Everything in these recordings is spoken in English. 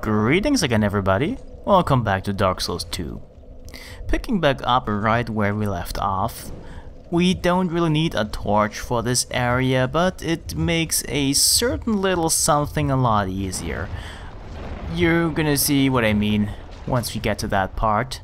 Greetings again, everybody. Welcome back to Dark Souls 2. Picking back up right where we left off, we don't really need a torch for this area, but it makes a certain little something a lot easier. You're gonna see what I mean once we get to that part.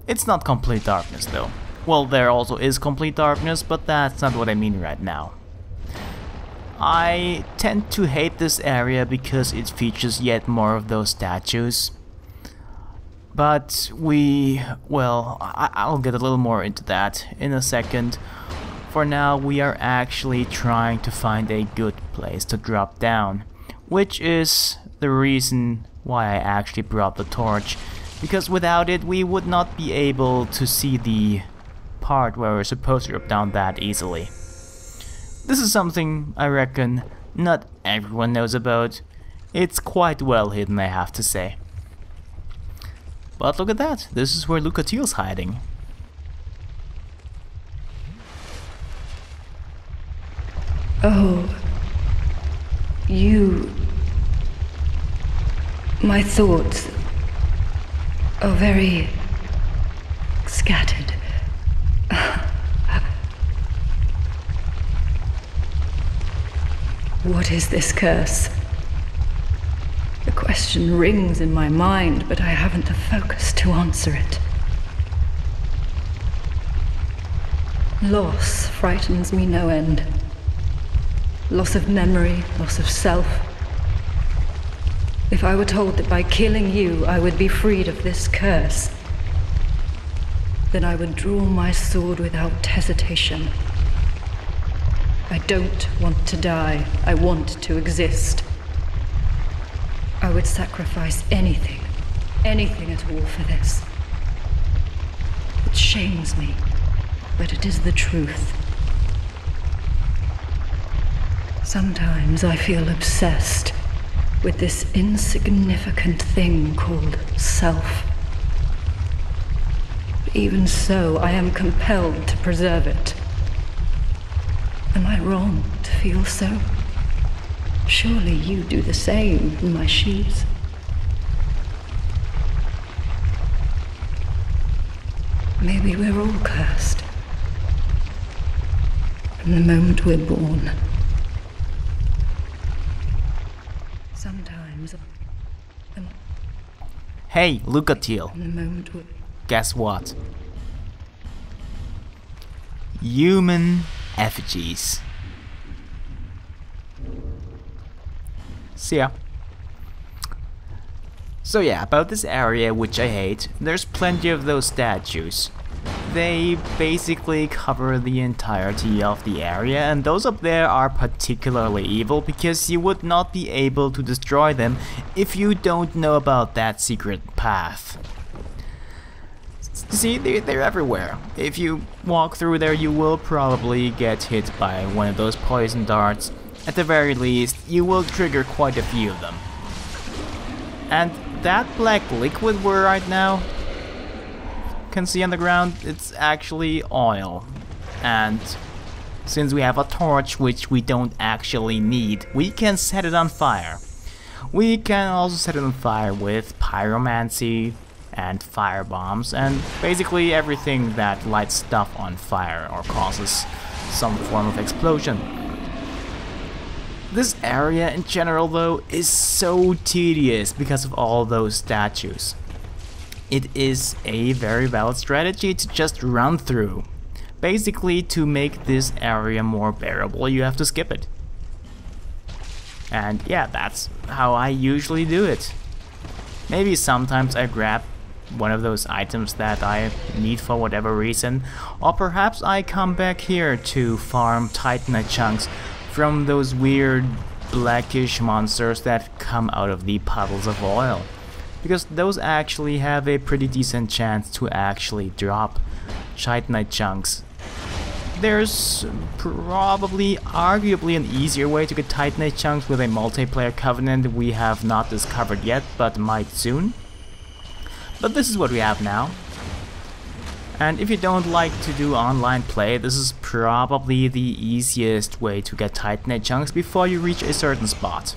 It's not complete darkness though. Well, there also is complete darkness, but that's not what I mean right now. I tend to hate this area because it features yet more of those statues. But I'll get a little more into that in a second. For now, we are actually trying to find a good place to drop down, which is the reason why I actually brought the torch, because without it we would not be able to see the part where we're supposed to drop down that easily. This is something I reckon not everyone knows about. It's quite well hidden, I have to say. But look at that, this is where Lucatiel's hiding. Oh, you... My thoughts are very scattered. What is this curse? The question rings in my mind, but I haven't the focus to answer it. Loss frightens me no end. Loss of memory, loss of self. If I were told that by killing you I would be freed of this curse, then I would draw my sword without hesitation. I don't want to die. I want to exist. I would sacrifice anything at all for this. It shames me, but it is the truth. Sometimes I feel obsessed with this insignificant thing called self. But even so, I am compelled to preserve it. Am I wrong to feel so? Surely you do the same in my shoes. Maybe we're all cursed. From the moment we're born. Sometimes... Hey, Lucatiel. From the moment we're... Guess what? Human effigies. See ya. So yeah, about this area, which I hate, there's plenty of those statues. They basically cover the entirety of the area, and those up there are particularly evil because you would not be able to destroy them if you don't know about that secret path. See, they're everywhere. If you walk through there, you will probably get hit by one of those poison darts. At the very least, you will trigger quite a few of them. And that black liquid we're right now can see on the ground, it's actually oil. And since we have a torch, which we don't actually need, we can set it on fire. We can also set it on fire with pyromancy and fire bombs, and basically everything that lights stuff on fire or causes some form of explosion. This area in general though is so tedious because of all those statues. It is a very valid strategy to just run through. Basically, to make this area more bearable, you have to skip it. And yeah, that's how I usually do it. Maybe sometimes I grab one of those items that I need for whatever reason, or perhaps I come back here to farm titanite chunks from those weird blackish monsters that come out of the puddles of oil, because those actually have a pretty decent chance to actually drop titanite chunks. There's probably, arguably, an easier way to get titanite chunks with a multiplayer covenant we have not discovered yet, but might soon. But this is what we have now. And if you don't like to do online play, this is probably the easiest way to get titanite chunks before you reach a certain spot.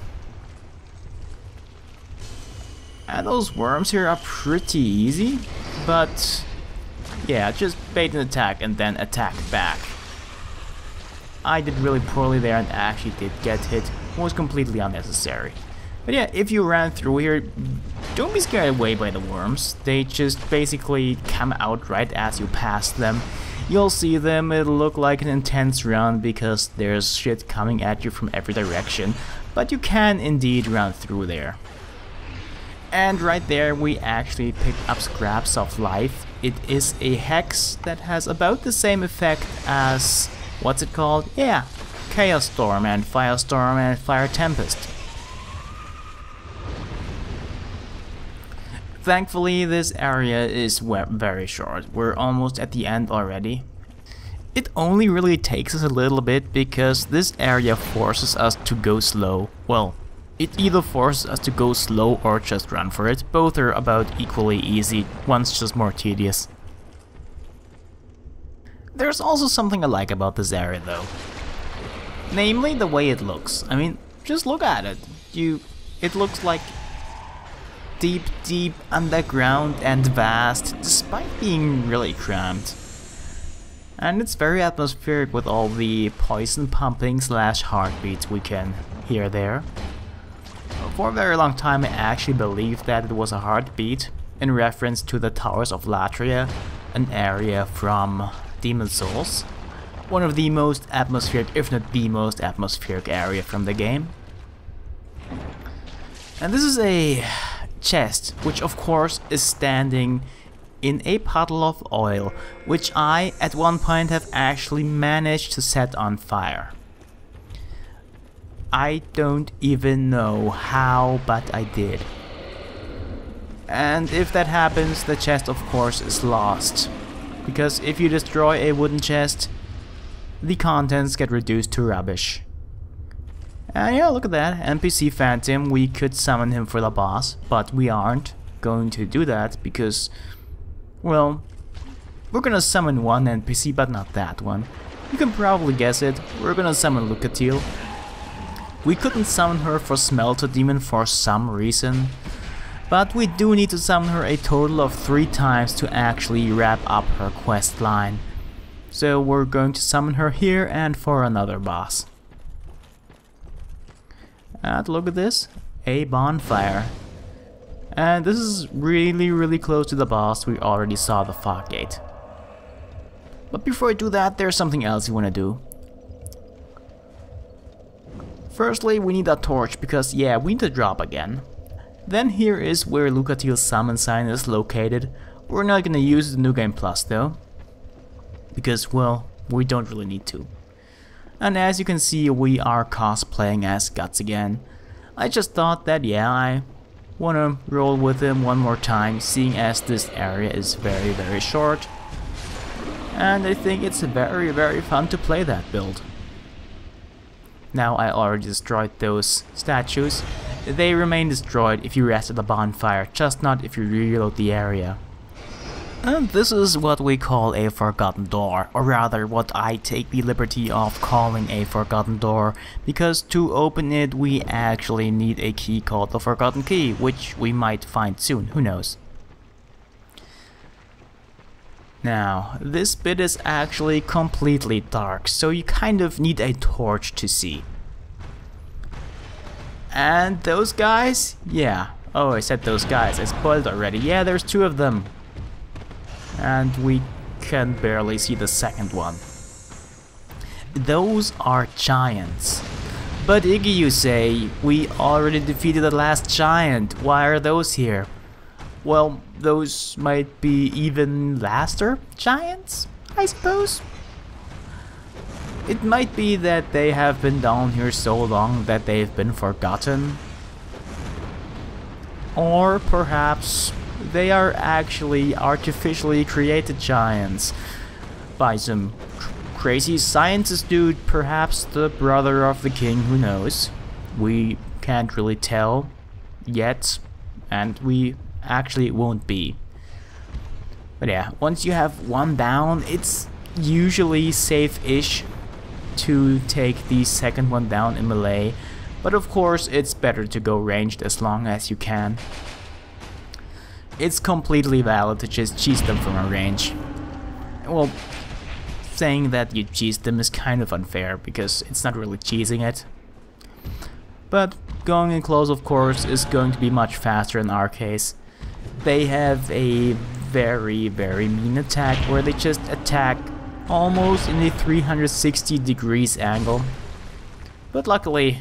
And those worms here are pretty easy, but yeah, just bait and attack and then attack back. I did really poorly there and actually did get hit. It was completely unnecessary. But yeah, if you ran through here, don't be scared away by the worms. They just basically come out right as you pass them. You'll see them, it'll look like an intense run because there's shit coming at you from every direction. But you can indeed run through there. And right there we actually picked up scraps of life. It is a hex that has about the same effect as, what's it called? Yeah, Chaos Storm and Firestorm and Fire Tempest. Thankfully this area is very short, we're almost at the end already. It only really takes us a little bit because this area forces us to go slow. Well, it either forces us to go slow or just run for it. Both are about equally easy, one's just more tedious. There's also something I like about this area though. Namely the way it looks. I mean, just look at it. It looks like deep underground and vast, despite being really cramped. And it's very atmospheric with all the poison pumping / heartbeats we can hear there. For a very long time I actually believed that it was a heartbeat, in reference to the Towers of Latria, an area from Demon's Souls. One of the most atmospheric, if not the most atmospheric area from the game. And this is a chest, which of course is standing in a puddle of oil, which I at one point have actually managed to set on fire. I don't even know how, but I did. And if that happens, the chest of course is lost. Because if you destroy a wooden chest, the contents get reduced to rubbish. And yeah, look at that, NPC Phantom, we could summon him for the boss, but we aren't going to do that because, well, we're gonna summon one NPC, but not that one. You can probably guess it, we're gonna summon Lucatiel. We couldn't summon her for Smelter Demon for some reason, but we do need to summon her a total of 3 times to actually wrap up her quest line. So we're going to summon her here and for another boss. And look at this, a bonfire. And this is really close to the boss. We already saw the fog gate. But before I do that, there's something else you want to do. Firstly, we need a torch because yeah, we need to drop again. Then here is where Lucatiel's summon sign is located. We're not gonna use the New Game Plus though, because well, we don't really need to. And as you can see, we are cosplaying as Guts again. I just thought that yeah, I wanna roll with him one more time, seeing as this area is very short. And I think it's very fun to play that build. Now I already destroyed those statues. They remain destroyed if you rest at the bonfire, just not if you reload the area. And this is what we call a forgotten door, or rather what I take the liberty of calling a forgotten door, because to open it we actually need a key called the Forgotten Key, which we might find soon, who knows. Now, this bit is actually completely dark, so you kind of need a torch to see. And those guys? Yeah. Oh, I said those guys, I spoiled already. Yeah, there's 2 of them. And we can barely see the second one. Those are giants. But Iggy, you say, we already defeated the last giant, why are those here? Well, those might be even laster giants, I suppose? It might be that they have been down here so long that they've been forgotten. Or perhaps they are actually artificially created giants by some crazy scientist dude, perhaps the brother of the king, who knows. We can't really tell yet, and we actually it won't be. But yeah, once you have one down, it's usually safe-ish to take the second one down in melee, but of course it's better to go ranged as long as you can. it's completely valid to just cheese them from a range. Well, saying that you cheese them is kind of unfair because it's not really cheesing it. But going in close, of course, is going to be much faster in our case. They have a very mean attack where they just attack almost in a 360 degrees angle. But luckily,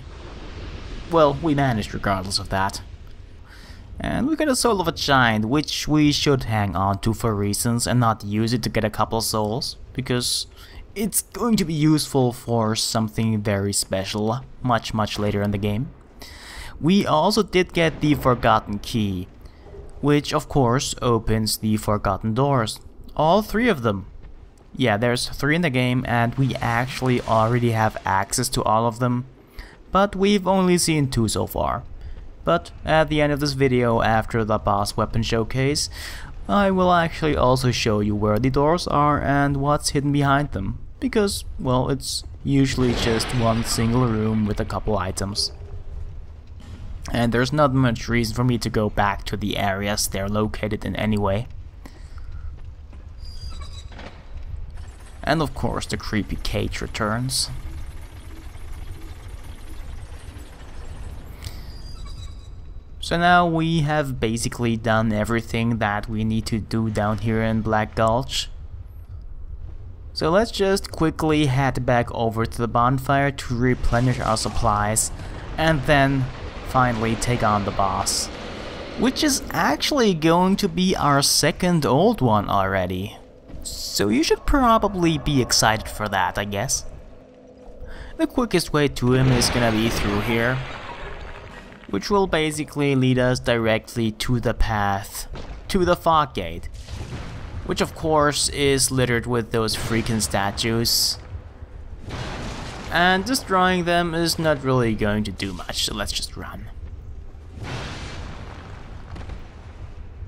well, we managed regardless of that. And we got a Soul of a Giant, which we should hang on to for reasons and not use it to get a couple souls, because it's going to be useful for something very special much later in the game. We also did get the Forgotten Key, which of course opens the Forgotten Doors. All 3 of them. Yeah, there's 3 in the game and we actually already have access to all of them, but we've only seen 2 so far. But at the end of this video, after the boss weapon showcase, I will actually also show you where the doors are and what's hidden behind them, because, well, it's usually just one single room with a couple items. And there's not much reason for me to go back to the areas they're located in anyway. And of course the creepy cage returns. So now we have basically done everything that we need to do down here in Black Gulch. So let's just quickly head back over to the bonfire to replenish our supplies and then finally take on the boss, which is actually going to be our second old one already. So you should probably be excited for that, I guess. The quickest way to him is gonna be through here, which will basically lead us directly to the path to the fog gate, which of course is littered with those freaking statues. And destroying them is not really going to do much, so let's just run.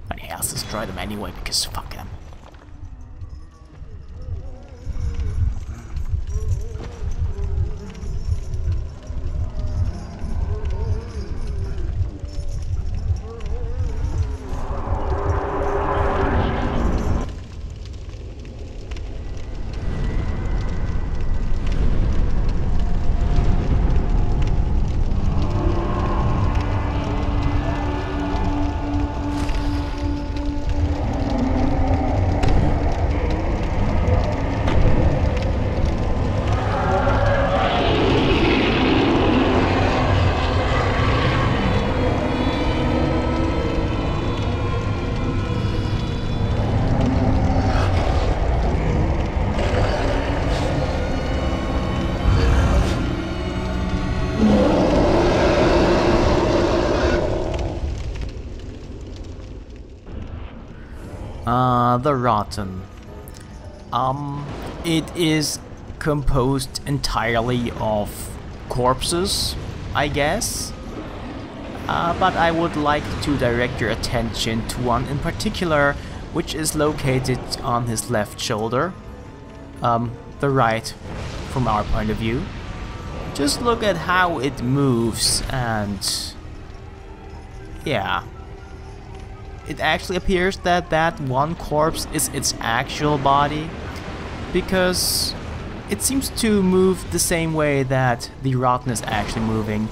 But yeah, let's destroy them anyway, because fuck them. The Rotten. It is composed entirely of corpses, I guess. But I would like to direct your attention to one in particular, which is located on his left shoulder. The right, from our point of view. Just look at how it moves, and yeah. It actually appears that that one corpse is its actual body, because it seems to move the same way that the Rotten is actually moving.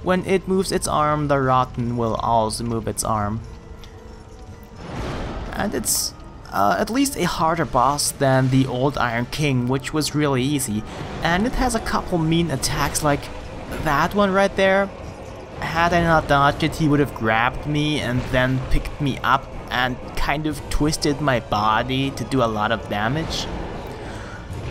When it moves its arm, the Rotten will also move its arm. And it's at least a harder boss than the old Iron King, which was really easy. And it has a couple mean attacks like that one right there. Had I not dodged it, he would have grabbed me and then picked me up and kind of twisted my body to do a lot of damage.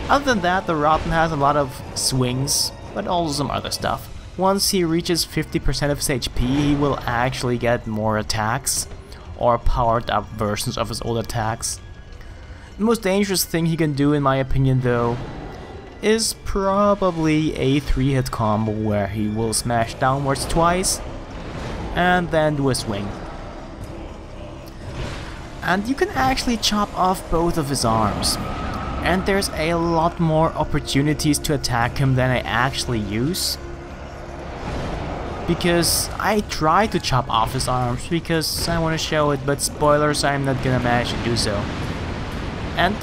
Other than that, the Rotten has a lot of swings, but also some other stuff. Once he reaches 50% of his HP, he will actually get more attacks, or powered up versions of his old attacks. The most dangerous thing he can do, in my opinion though, is probably a 3-hit combo where he will smash downwards twice and then do a swing. And you can actually chop off both of his arms. And there's a lot more opportunities to attack him than I actually use. because I tried to chop off his arms because I want to show it, but spoilers, I'm not gonna manage to do so. And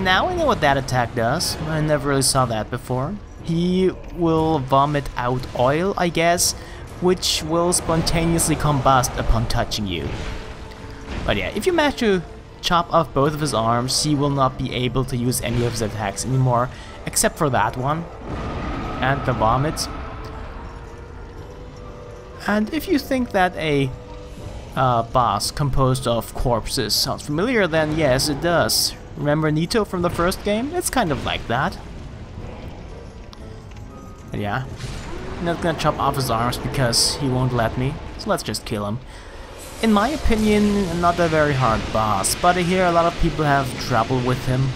now I know what that attack does. I never really saw that before. He will vomit out oil, I guess, which will spontaneously combust upon touching you. But yeah, if you manage to chop off both of his arms, he will not be able to use any of his attacks anymore, except for that one and the vomit. And if you think that a boss composed of corpses sounds familiar, then yes, it does. Remember Nito from the first game? It's kind of like that. But yeah, I'm not gonna chop off his arms because he won't let me, so let's just kill him. In my opinion, not a very hard boss, but I hear a lot of people have trouble with him.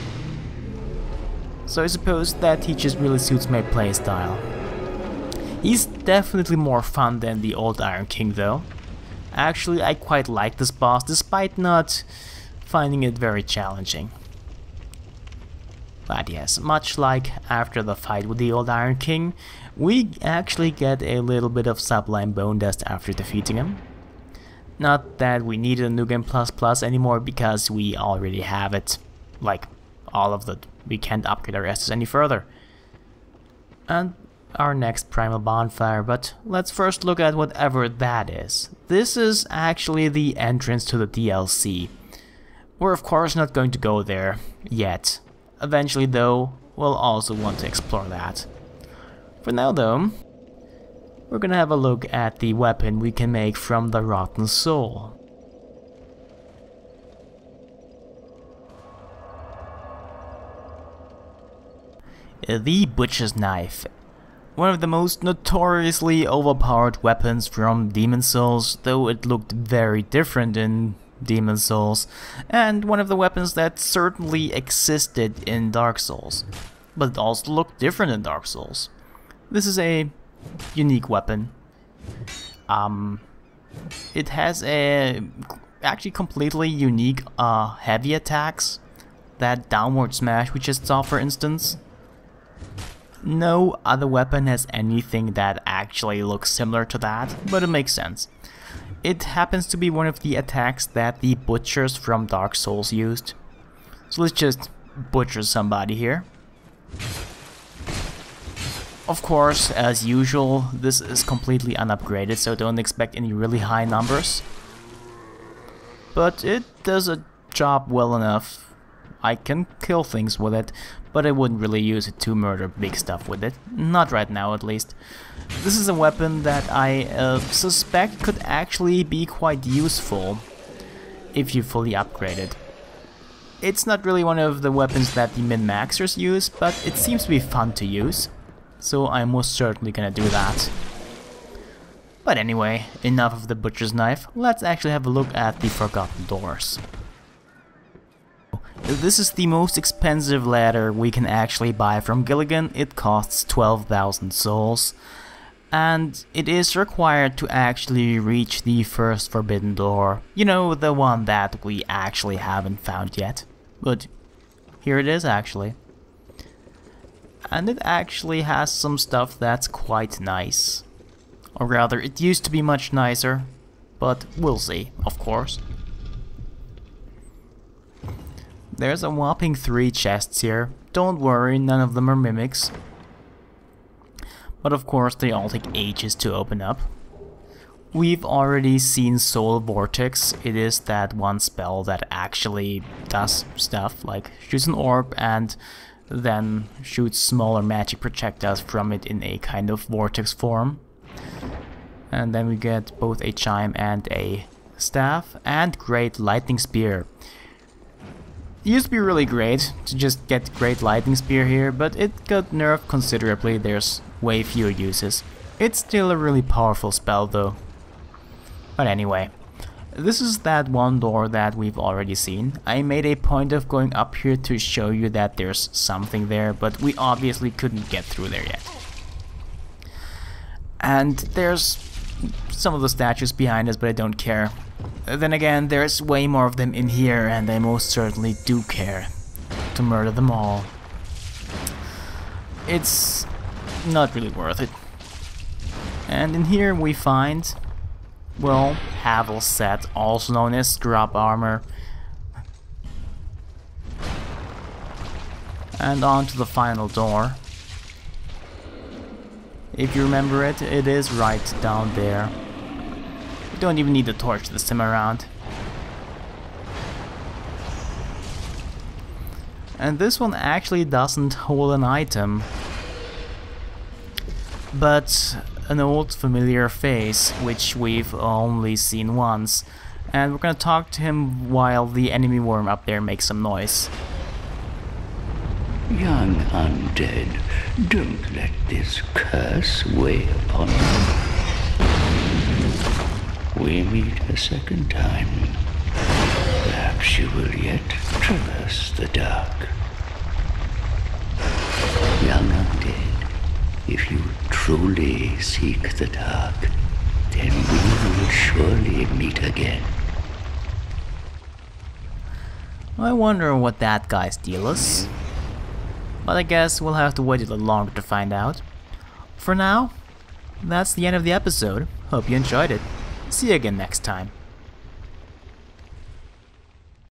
So I suppose that he just really suits my playstyle. He's definitely more fun than the old Iron King though. Actually, I quite like this boss, despite not finding it very challenging. But yes, much like after the fight with the old Iron King, we actually get a little bit of sublime bone dust after defeating him. Not that we needed a New Game Plus Plus anymore, because we already have it. Like, all of it. We can't upgrade our Estus any further. And our next primal bonfire, but let's first look at whatever that is. This is actually the entrance to the DLC. We're of course not going to go there yet. Eventually though, we'll also want to explore that. For now though, we're gonna have a look at the weapon we can make from the Rotten Soul. The Butcher's Knife. One of the most notoriously overpowered weapons from Demon's Souls, though it looked very different in Demon's Souls, and one of the weapons that certainly existed in Dark Souls, but it also looked different in Dark Souls. This is a unique weapon. It has a actually completely unique heavy attacks. That downward smash we just saw, for instance. No other weapon has anything that actually looks similar to that, but it makes sense. It happens to be one of the attacks that the butchers from Dark Souls used. So let's just butcher somebody here. Of course, as usual, this is completely unupgraded, so don't expect any really high numbers. But it does a job well enough. I can kill things with it, but I wouldn't really use it to murder big stuff with it. Not right now, at least. This is a weapon that I suspect could actually be quite useful if you fully upgrade it. It's not really one of the weapons that the min-maxers use, but it seems to be fun to use. So I'm most certainly gonna do that. But anyway, enough of the Butcher's Knife. Let's actually have a look at the Forgotten Doors. This is the most expensive ladder we can actually buy from Gilligan. It costs 12,000 souls. And it is required to actually reach the first forbidden door. You know, the one that we actually haven't found yet. But here it is actually. And it actually has some stuff that's quite nice. Or rather, it used to be much nicer. But we'll see, of course. There's a whopping 3 chests here. Don't worry, none of them are mimics. But of course they all take ages to open up. We've already seen Soul Vortex. It is that one spell that actually does stuff, like shoots an orb and then shoots smaller magic projectiles from it in a kind of vortex form. And then we get both a chime and a staff and Great Lightning Spear. It used to be really great to just get Great Lightning Spear here, but it got nerfed considerably. There's way fewer uses. It's still a really powerful spell though. But anyway, this is that one door that we've already seen. I made a point of going up here to show you that there's something there, but we obviously couldn't get through there yet. And there's some of the statues behind us, but I don't care. Then again, there's way more of them in here, and I most certainly do care to murder them all. It's not really worth it. And in here we find, well, Havel set, also known as drop armor. And on to the final door. If you remember it, it is right down there. You don't even need the torch this time around. And this one actually doesn't hold an item, but an old familiar face, which we've only seen once. And we're gonna talk to him while the enemy worm up there makes some noise. Young undead, don't let this curse weigh upon you. We meet a second time. Perhaps you will yet traverse the dark. Young undead, if you truly seek the dark, then we will surely meet again. I wonder what that guy's deal is. But I guess we'll have to wait a little longer to find out. For now, that's the end of the episode. Hope you enjoyed it. See you again next time.